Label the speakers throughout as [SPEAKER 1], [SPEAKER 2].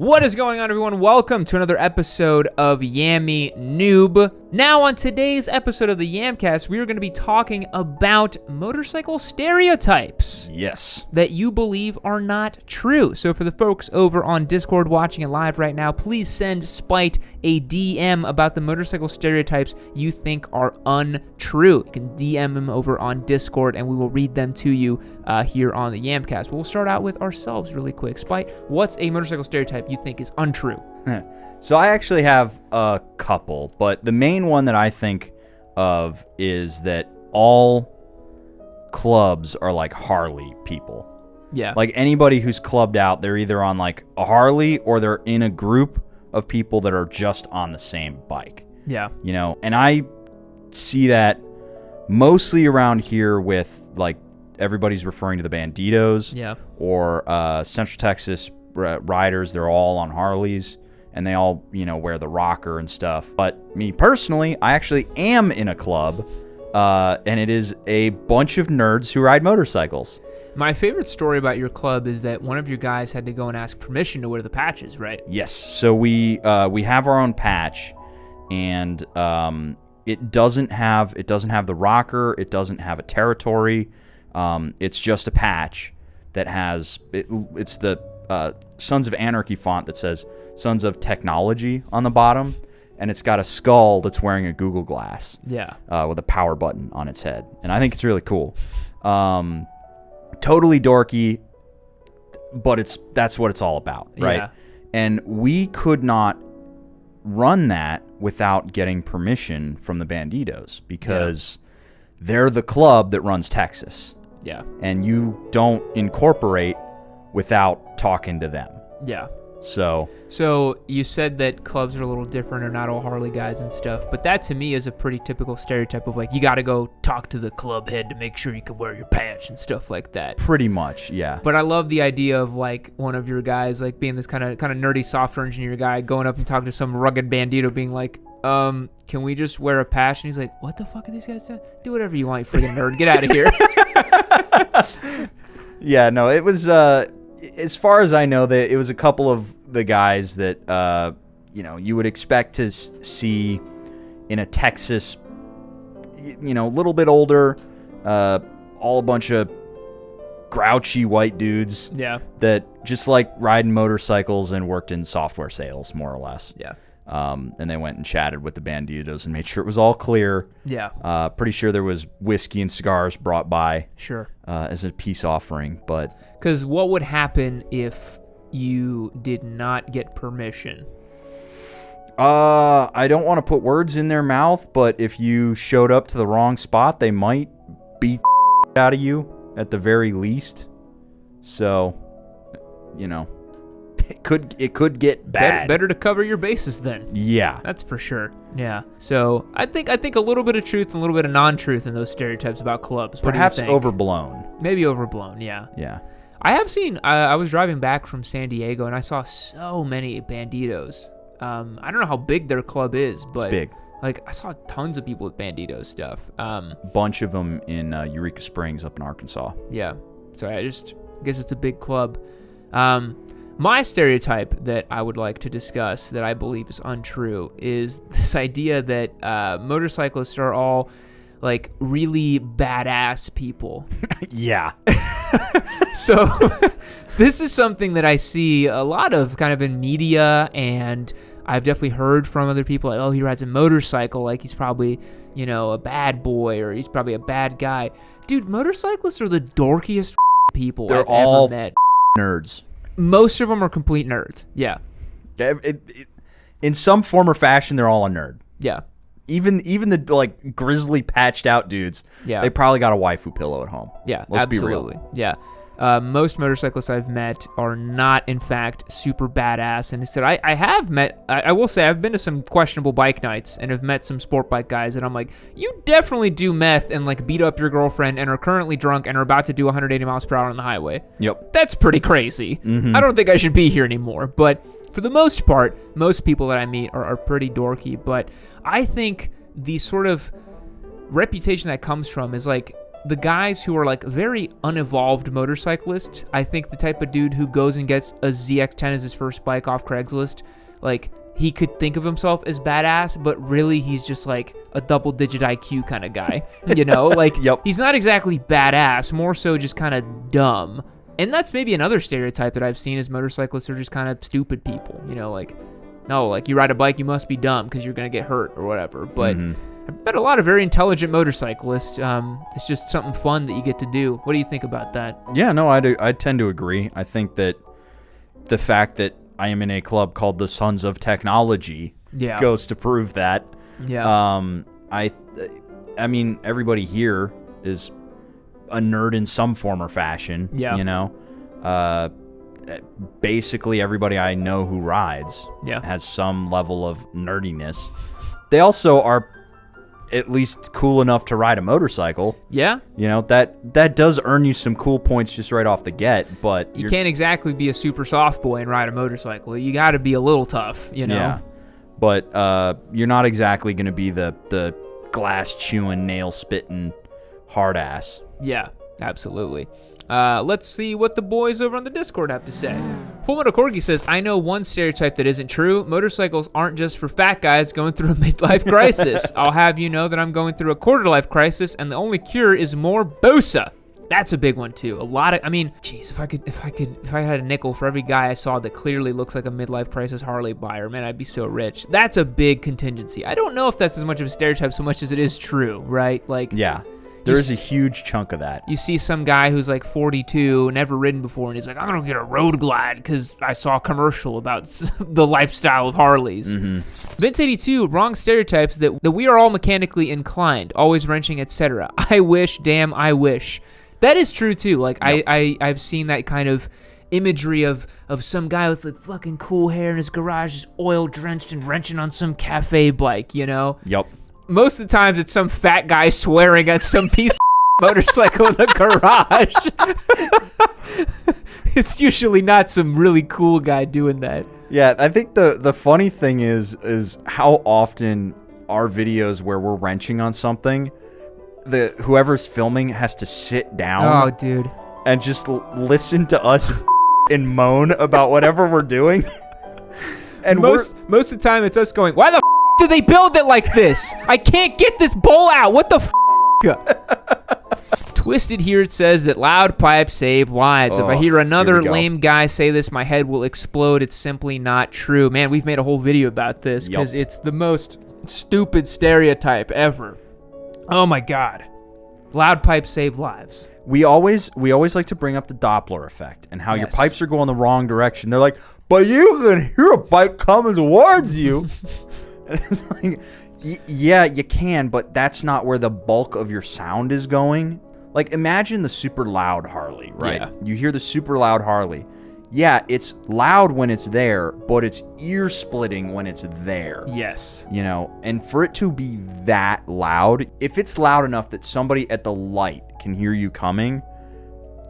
[SPEAKER 1] What is going on, everyone? Welcome to another episode of Yammy Noob. Now, on today's episode of the Yamcast, we are going to be talking about motorcycle stereotypes.
[SPEAKER 2] Yes.
[SPEAKER 1] That you believe are not true. So for the folks over on Discord watching it live right now, please send Spite a DM about the motorcycle stereotypes you think are untrue. You can DM them over on Discord, and we will read them to you here on the Yamcast. But we'll start out with ourselves really quick. Spite, what's a motorcycle stereotype you think is untrue?
[SPEAKER 2] So I actually have a couple, but the main one that I think of is that all clubs are like Harley people.
[SPEAKER 1] Yeah.
[SPEAKER 2] Like anybody who's clubbed out, they're either on like a Harley or they're in a group of people that are just on the same bike.
[SPEAKER 1] Yeah.
[SPEAKER 2] You know, and I see that mostly around here with like everybody's referring to the Banditos.
[SPEAKER 1] Yeah.
[SPEAKER 2] Or Central Texas riders. They're all on Harleys. And they all, you know, wear the rocker and stuff. But me personally, I actually am in a club, and it is a bunch of nerds who ride motorcycles.
[SPEAKER 1] My favorite story about your club is that one of your guys had to go and ask permission to wear the patches, right?
[SPEAKER 2] Yes. So we have our own patch, and it doesn't have the rocker. It doesn't have a territory. It's just a patch that has it's the Sons of Anarchy font that says Sons of Technology on the bottom, and it's got a skull that's wearing a Google Glass.
[SPEAKER 1] Yeah.
[SPEAKER 2] With a power button on its head. And I think it's really cool. Totally dorky, but that's what it's all about, right?
[SPEAKER 1] Yeah.
[SPEAKER 2] And we could not run that without getting permission from the Banditos because they're the club that runs Texas.
[SPEAKER 1] Yeah.
[SPEAKER 2] And you don't incorporate without talking to them.
[SPEAKER 1] Yeah.
[SPEAKER 2] So
[SPEAKER 1] you said that clubs are a little different, or not all Harley guys and stuff, but that to me is a pretty typical stereotype of like, you got to go talk to the club head to make sure you can wear your patch and stuff like that.
[SPEAKER 2] pretty much, yeah.
[SPEAKER 1] But I love the idea of like one of your guys like being this kind of nerdy software engineer guy going up and talking to some rugged bandito being like, can we just wear a patch? And he's like, what the fuck are these guys doing? Do whatever you want, you freaking nerd. Get out of here.
[SPEAKER 2] Yeah, no, it was as far as I know, that it was a couple of the guys that you would expect to see in a Texas, a little bit older, all a bunch of grouchy white dudes.
[SPEAKER 1] Yeah.
[SPEAKER 2] That just like riding motorcycles and worked in software sales, more or less.
[SPEAKER 1] Yeah.
[SPEAKER 2] And they went and chatted with the Banditos and made sure it was all clear.
[SPEAKER 1] Yeah.
[SPEAKER 2] Pretty sure there was whiskey and cigars brought by.
[SPEAKER 1] Sure.
[SPEAKER 2] As a peace offering, but...
[SPEAKER 1] Because what would happen if you did not get permission?
[SPEAKER 2] I don't want to put words in their mouth, but if you showed up to the wrong spot, they might beat the out of you at the very least. So, it could get bad.
[SPEAKER 1] Better to cover your bases then.
[SPEAKER 2] Yeah.
[SPEAKER 1] That's for sure. Yeah. So I think a little bit of truth and a little bit of non-truth in those stereotypes about clubs. What
[SPEAKER 2] Perhaps
[SPEAKER 1] do you think?
[SPEAKER 2] overblown.
[SPEAKER 1] Maybe overblown, yeah.
[SPEAKER 2] Yeah.
[SPEAKER 1] I have seen, I was driving back from San Diego and I saw so many Banditos. I don't know how big their club is, but
[SPEAKER 2] It's big.
[SPEAKER 1] Like I saw tons of people with Banditos stuff.
[SPEAKER 2] Bunch of them in Eureka Springs up in Arkansas.
[SPEAKER 1] Yeah. So I guess it's a big club. My stereotype that I would like to discuss that I believe is untrue is this idea that motorcyclists are all like really badass people.
[SPEAKER 2] Yeah.
[SPEAKER 1] So this is something that I see a lot of kind of in media, and I've definitely heard from other people like, oh, he rides a motorcycle like he's probably, a bad boy, or he's probably a bad guy. Dude, motorcyclists are the dorkiest people
[SPEAKER 2] They're
[SPEAKER 1] I've
[SPEAKER 2] all
[SPEAKER 1] ever met.
[SPEAKER 2] Nerds.
[SPEAKER 1] Most of them are complete nerds. Yeah.
[SPEAKER 2] In some form or fashion, they're all a nerd.
[SPEAKER 1] Yeah.
[SPEAKER 2] Even the like grizzly patched out dudes.
[SPEAKER 1] Yeah.
[SPEAKER 2] They probably got a waifu pillow at home.
[SPEAKER 1] Yeah.
[SPEAKER 2] Let's
[SPEAKER 1] absolutely.
[SPEAKER 2] be real.
[SPEAKER 1] Yeah. Most motorcyclists I've met are not, in fact, super badass. And instead, I have met, I will say, I've been to some questionable bike nights and have met some sport bike guys. And I'm like, you definitely do meth and like beat up your girlfriend and are currently drunk and are about to do 180 miles per hour on the highway.
[SPEAKER 2] Yep.
[SPEAKER 1] That's pretty crazy.
[SPEAKER 2] Mm-hmm.
[SPEAKER 1] I don't think I should be here anymore. But for the most part, most people that I meet are pretty dorky. But I think the sort of reputation that comes from is like, the guys who are like very unevolved motorcyclists, I think the type of dude who goes and gets a ZX10 as his first bike off Craigslist, like he could think of himself as badass, but really he's just like a double-digit IQ kind of guy, you know? Like, He's not exactly badass, more so just kind of dumb. And that's maybe another stereotype that I've seen is motorcyclists are just kind of stupid people, you know? Like, no, like you ride a bike, you must be dumb because you're going to get hurt or whatever. But I've met a lot of very intelligent motorcyclists. It's just something fun that you get to do. What do you think about that?
[SPEAKER 2] Yeah, no, I tend to agree. I think that the fact that I am in a club called the Sons of Technology goes to prove that.
[SPEAKER 1] Yeah.
[SPEAKER 2] I mean, everybody here is a nerd in some form or fashion.
[SPEAKER 1] Yeah.
[SPEAKER 2] You know, basically everybody I know who rides has some level of nerdiness. They also are at least cool enough to ride a motorcycle.
[SPEAKER 1] Yeah.
[SPEAKER 2] You know, that does earn you some cool points just right off the get, but
[SPEAKER 1] you can't exactly be a super soft boy and ride a motorcycle. You got to be a little tough, you know.
[SPEAKER 2] Yeah. But you're not exactly going to be the glass chewing, nail spitting hard ass.
[SPEAKER 1] Yeah, absolutely. Let's see what the boys over on the Discord have to say. Full Metal Corgi says, I know one stereotype that isn't true. Motorcycles aren't just for fat guys going through a midlife crisis. I'll have you know that I'm going through a quarter-life crisis, and the only cure is more Busa. That's a big one, too. Geez, if I had a nickel for every guy I saw that clearly looks like a midlife crisis Harley buyer, man, I'd be so rich. That's a big contingency. I don't know if that's as much of a stereotype so much as it is true, right? Like,
[SPEAKER 2] yeah. There's a huge chunk of that.
[SPEAKER 1] You see some guy who's like 42, never ridden before, and he's like, I'm going to get a Road Glide because I saw a commercial about the lifestyle of Harleys. Vince82, wrong stereotypes that we are all mechanically inclined, always wrenching, etc. I wish, damn, I wish. That is true, too. Like, I've seen that kind of imagery of some guy with like fucking cool hair in his garage, just oil-drenched and wrenching on some cafe bike, you know?
[SPEAKER 2] Yep.
[SPEAKER 1] Most of the times it's some fat guy swearing at some piece of motorcycle in the garage. It's usually not some really cool guy doing that.
[SPEAKER 2] Yeah, I think the funny thing is how often our videos where we're wrenching on something, whoever's filming has to sit down.
[SPEAKER 1] Oh, dude.
[SPEAKER 2] And just listen to us and moan about whatever we're doing. And
[SPEAKER 1] most of the time it's us going, why the did they build it like this? I can't get this bowl out. What the Twisted here it says that loud pipes save lives. If I hear another lame guy say this, my head will explode. It's simply not true. Man, we've made a whole video about this because it's the most stupid stereotype ever. Oh my God. Loud pipes save lives.
[SPEAKER 2] We always like to bring up the Doppler effect and how your pipes are going the wrong direction. They're like, but you can hear a bike coming towards you. And it's like, yeah, you can, but that's not where the bulk of your sound is going. Like, imagine the super loud Harley, right?
[SPEAKER 1] Yeah.
[SPEAKER 2] You hear the super loud Harley. Yeah, it's loud when it's there, but it's ear-splitting when it's there.
[SPEAKER 1] Yes.
[SPEAKER 2] You know, and for it to be that loud, if it's loud enough that somebody at the light can hear you coming,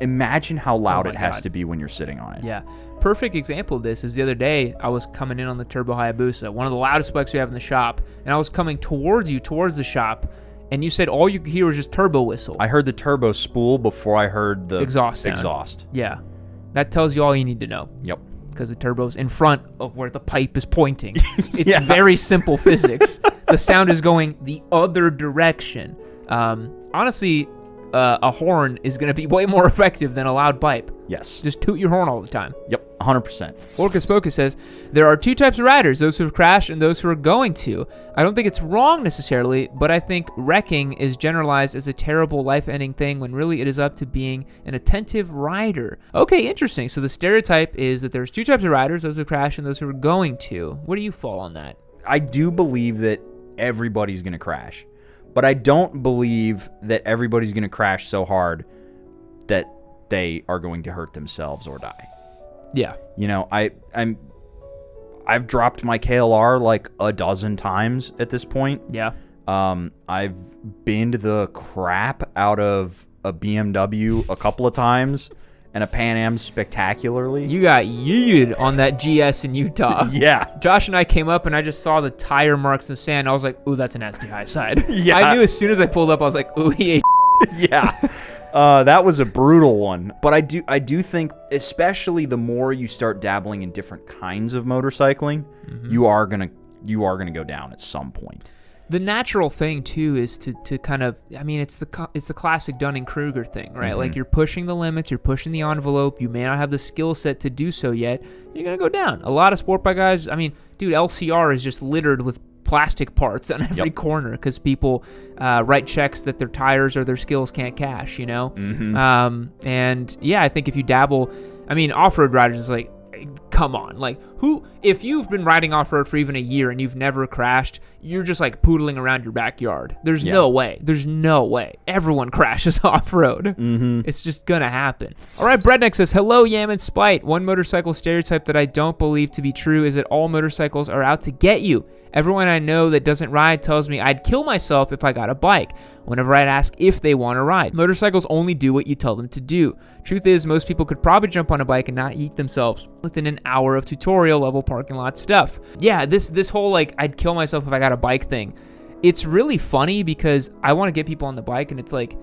[SPEAKER 2] imagine how loud it has to be when you're sitting on it.
[SPEAKER 1] Yeah. Perfect example of this is the other day I was coming in on the Turbo Hayabusa, one of the loudest bikes we have in the shop, and I was coming towards the shop, and you said all you could hear was just turbo whistle.
[SPEAKER 2] I heard the turbo spool before I heard the
[SPEAKER 1] exhaust. Yeah. That tells you all you need to know.
[SPEAKER 2] Yep.
[SPEAKER 1] Because the turbo's in front of where the pipe is pointing. It's very simple physics. The sound is going the other direction. Honestly, a horn is going to be way more effective than a loud pipe.
[SPEAKER 2] Yes.
[SPEAKER 1] Just toot your horn all the time.
[SPEAKER 2] Yep, 100%.
[SPEAKER 1] Orcus Pocus says, there are two types of riders, those who have crashed and those who are going to. I don't think it's wrong necessarily, but I think wrecking is generalized as a terrible life-ending thing when really it is up to being an attentive rider. Okay, interesting. So the stereotype is that there's two types of riders, those who crash and those who are going to. Where do you fall on that?
[SPEAKER 2] I do believe that everybody's going to crash, but I don't believe that everybody's going to crash so hard that they are going to hurt themselves or die.
[SPEAKER 1] Yeah.
[SPEAKER 2] You know, I've dropped my KLR like a dozen times at this point.
[SPEAKER 1] Yeah.
[SPEAKER 2] I've binned the crap out of a BMW a couple of times and a Pan Am spectacularly.
[SPEAKER 1] You got yeeted on that GS in Utah.
[SPEAKER 2] Yeah.
[SPEAKER 1] Josh and I came up and I just saw the tire marks in the sand. I was like, ooh, that's a nasty high side.
[SPEAKER 2] Yeah.
[SPEAKER 1] I knew as soon as I pulled up, I was like, ooh, he ate.
[SPEAKER 2] Yeah. That was a brutal one. But I do think, especially the more you start dabbling in different kinds of motorcycling, you are gonna go down at some point.
[SPEAKER 1] The natural thing too is to kind of, I mean, it's the classic Dunning-Kruger thing, right? Like you're pushing the limits, you're pushing the envelope. You may not have the skill set to do so yet. You're gonna go down. A lot of sport bike guys, I mean, dude, LCR is just littered with plastic parts on every corner because people write checks that their tires or their skills can't cash, you know? And yeah, I think if you dabble, I mean, off-road riders is like, come on, like if you've been riding off-road for even a year and you've never crashed, you're just like poodling around your backyard. There's no way. Everyone crashes off-road. It's just gonna happen. All right, Breadneck says, hello, Yam and Spite. One motorcycle stereotype that I don't believe to be true is that all motorcycles are out to get you. Everyone I know that doesn't ride tells me I'd kill myself if I got a bike whenever I'd ask if they want to ride. Motorcycles only do what you tell them to do. Truth is, most people could probably jump on a bike and not eat themselves within an hour of tutorial level parking lot stuff. Yeah, this whole like I'd kill myself if I got a bike thing, it's really funny because I want to get people on the bike and it's like,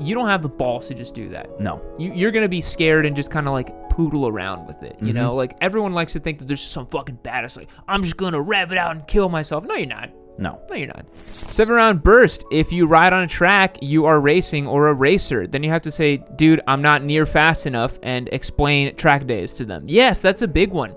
[SPEAKER 1] you don't have the balls to just do that. No. You're going to be scared and just kind of like poodle around with it, you know? Like everyone likes to think that there's some fucking badass, like, I'm just going to rev it out and kill myself. No, you're not. No, you're not. 7-round burst. If you ride on a track, you are racing or a racer. Then you have to say, dude, I'm not near fast enough and explain track days to them. Yes, that's a big one.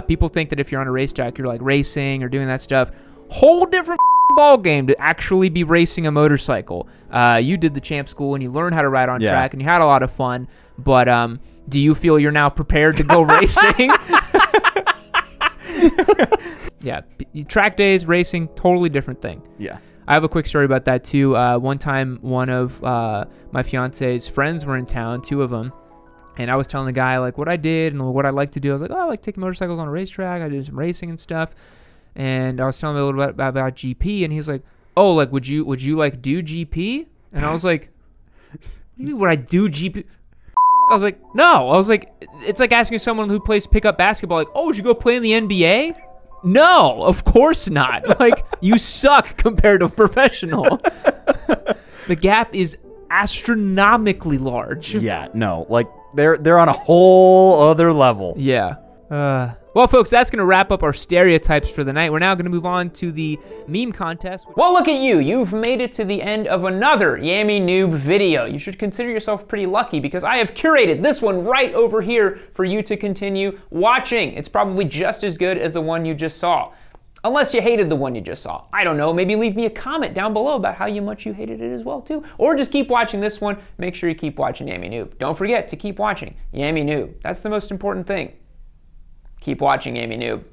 [SPEAKER 1] People think that if you're on a racetrack, you're like racing or doing that stuff. Whole different ball game to actually be racing a motorcycle. You did the champ school and you learned how to ride on track and you had a lot of fun, but do you feel you're now prepared to go racing? Yeah, track days, racing, totally different thing. Yeah. I have a quick story about that too. One time, one of my fiance's friends were in town, 2 of them, and I was telling the guy like what I did and what I like to do. I was like, oh, I like taking motorcycles on a racetrack. I do some racing and stuff. And I was telling him a little bit about GP, and he's like, "Oh, like would you like do GP?" And I was like, "What do you mean would I do GP?" I was like, "No." I was like, "It's like asking someone who plays pickup basketball, like, oh, would you go play in the NBA?" No, of course not. Like, you suck compared to a professional. The gap is astronomically large.
[SPEAKER 2] Yeah, no, like they're on a whole other level.
[SPEAKER 1] Yeah. Well, folks, that's going to wrap up our stereotypes for the night. We're now going to move on to the meme contest. Well, look at you. You've made it to the end of another Yammy Noob video. You should consider yourself pretty lucky because I have curated this one right over here for you to continue watching. It's probably just as good as the one you just saw. Unless you hated the one you just saw. I don't know, maybe leave me a comment down below about how much you hated it as well too. Or just keep watching this one. Make sure you keep watching Yammy Noob. Don't forget to keep watching Yammy Noob. That's the most important thing. Keep watching Yammy Noob.